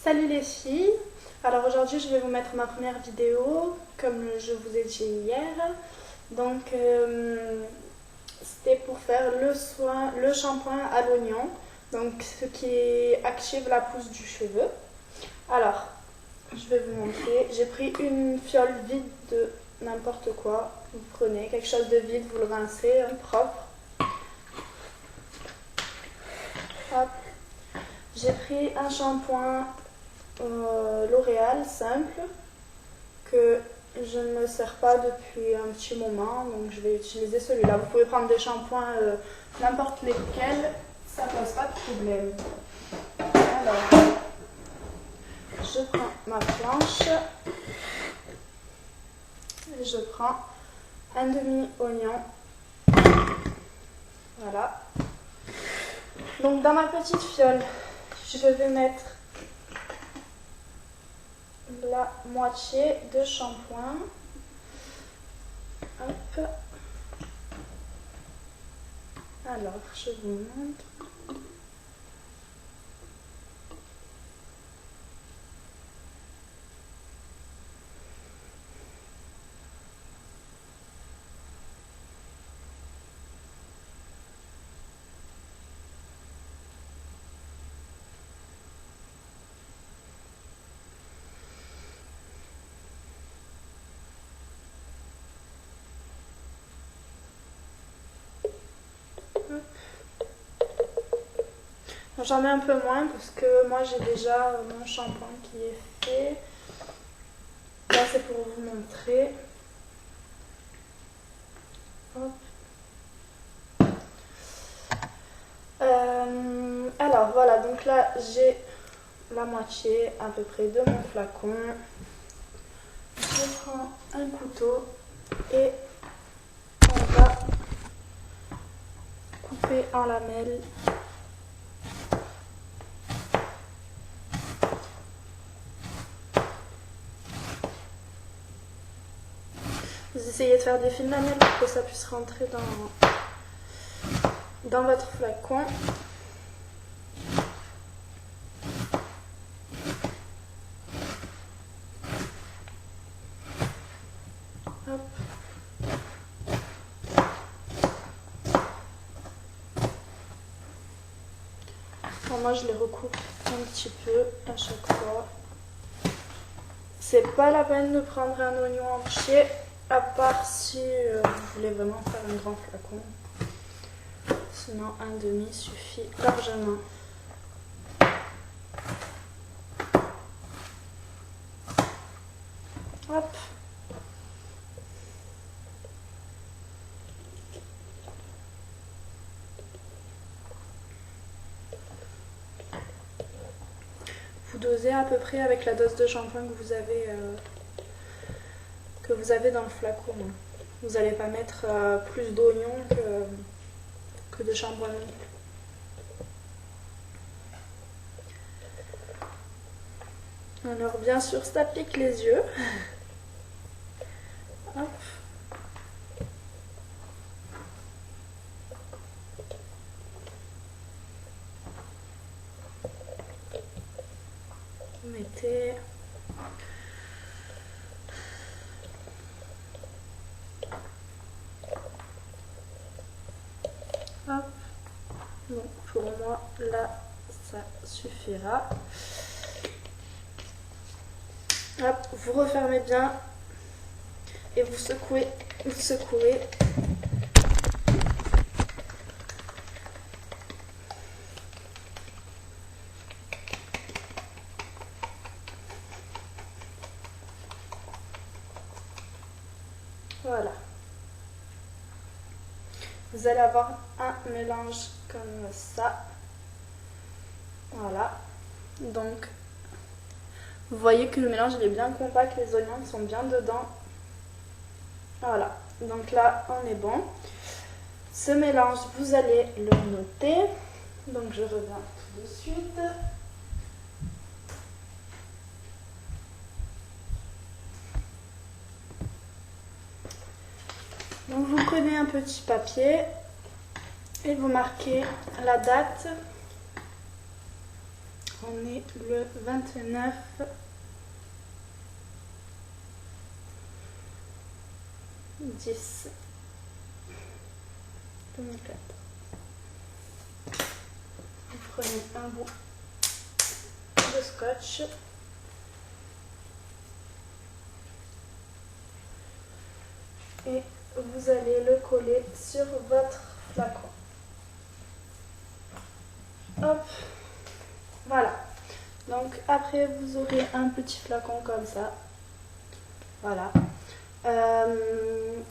Salut les filles, alors aujourd'hui je vais vous mettre ma première vidéo comme je vous ai dit hier. Donc c'était pour faire le shampoing à l'oignon, donc ce qui active la pousse du cheveu. Alors je vais vous montrer, j'ai pris une fiole vide de n'importe quoi, vous prenez quelque chose de vide, vous le rincez, propre. Hop. J'ai pris un shampoing L'Oréal simple que je ne me sers pas depuis un petit moment, donc je vais utiliser celui-là. Vous pouvez prendre des shampoings n'importe lesquels, ça pose pas de problème. Alors, je prends ma planche et je prends un demi-oignon. Voilà. Donc dans ma petite fiole, je vais mettre la moitié de shampoing. Hop. Alors, je vous montre. J'en mets un peu moins parce que moi j'ai déjà mon shampoing qui est fait. Là c'est pour vous montrer. Hop. Alors voilà, donc là j'ai la moitié à peu près de mon flacon. Je prends un couteau et on va couper en lamelles. Vous essayez de faire des fines lamelles pour que ça puisse rentrer dans votre flacon. Hop. Bon, moi je les recoupe un petit peu à chaque fois. C'est pas la peine de prendre un oignon entier, à part si vous voulez vraiment faire un grand flacon. Sinon un demi suffit largement. Hop. Vous dosez à peu près avec la dose de shampoing que vous avez dans le flacon. Vous n'allez pas mettre plus d'oignons que de shampoing. Alors bien sûr, ça pique les yeux. Hop. Vous mettez... Hop. Bon, pour moi, là, ça suffira. Hop, vous refermez bien et vous secouez, vous secouez. Voilà. Vous allez avoir un mélange comme ça. Voilà. Donc, vous voyez que le mélange il est bien compact, les oignons sont bien dedans. Voilà. Donc là, on est bon. Ce mélange, vous allez le noter. Donc, je reviens tout de suite. Donc vous prenez un petit papier et vous marquez la date on est le 29 10 2004. Vous prenez un bout de scotch et vous allez le coller sur votre flacon. Hop, voilà. Donc après vous aurez un petit flacon comme ça. Voilà.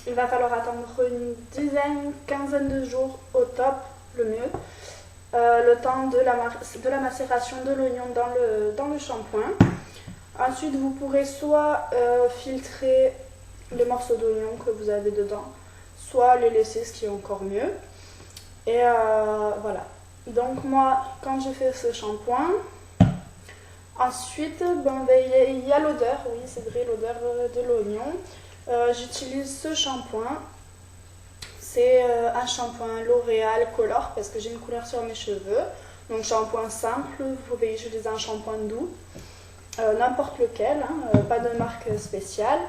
Il va falloir attendre une quinzaine de jours au top, le mieux. Le temps de la macération de l'oignon dans le shampoing. Ensuite, vous pourrez soit filtrer les morceaux d'oignon que vous avez dedans, soit les laisser, ce qui est encore mieux. Et voilà. Donc moi, quand j'ai fait ce shampoing, ensuite, il y a l'odeur, oui c'est vrai, l'odeur de l'oignon. J'utilise ce shampoing. C'est un shampoing L'Oréal Color parce que j'ai une couleur sur mes cheveux. Donc shampoing simple, vous pouvez utiliser un shampoing doux, n'importe lequel, hein, pas de marque spéciale.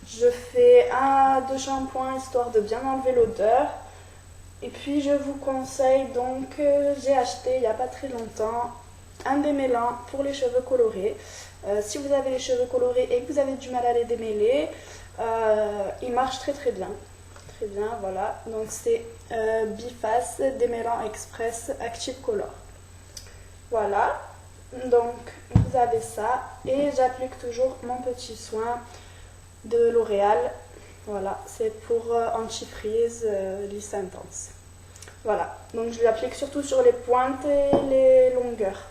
Je fais 1 à 2 shampoings histoire de bien enlever l'odeur. Et puis je vous conseille donc, j'ai acheté il n'y a pas très longtemps un démêlant pour les cheveux colorés. Si vous avez les cheveux colorés et que vous avez du mal à les démêler, il marche très très bien. Très bien, voilà. Donc c'est Biface Démêlant Express Active Color. Voilà. Donc vous avez ça. Et j'applique toujours mon petit soin de L'Oréal. Voilà, c'est pour anti-frizz lisse intense. Voilà, donc je l'applique surtout sur les pointes et les longueurs.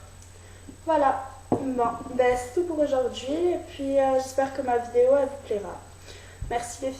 Voilà, bon, c'est tout pour aujourd'hui. Et puis j'espère que ma vidéo elle vous plaira. Merci les filles.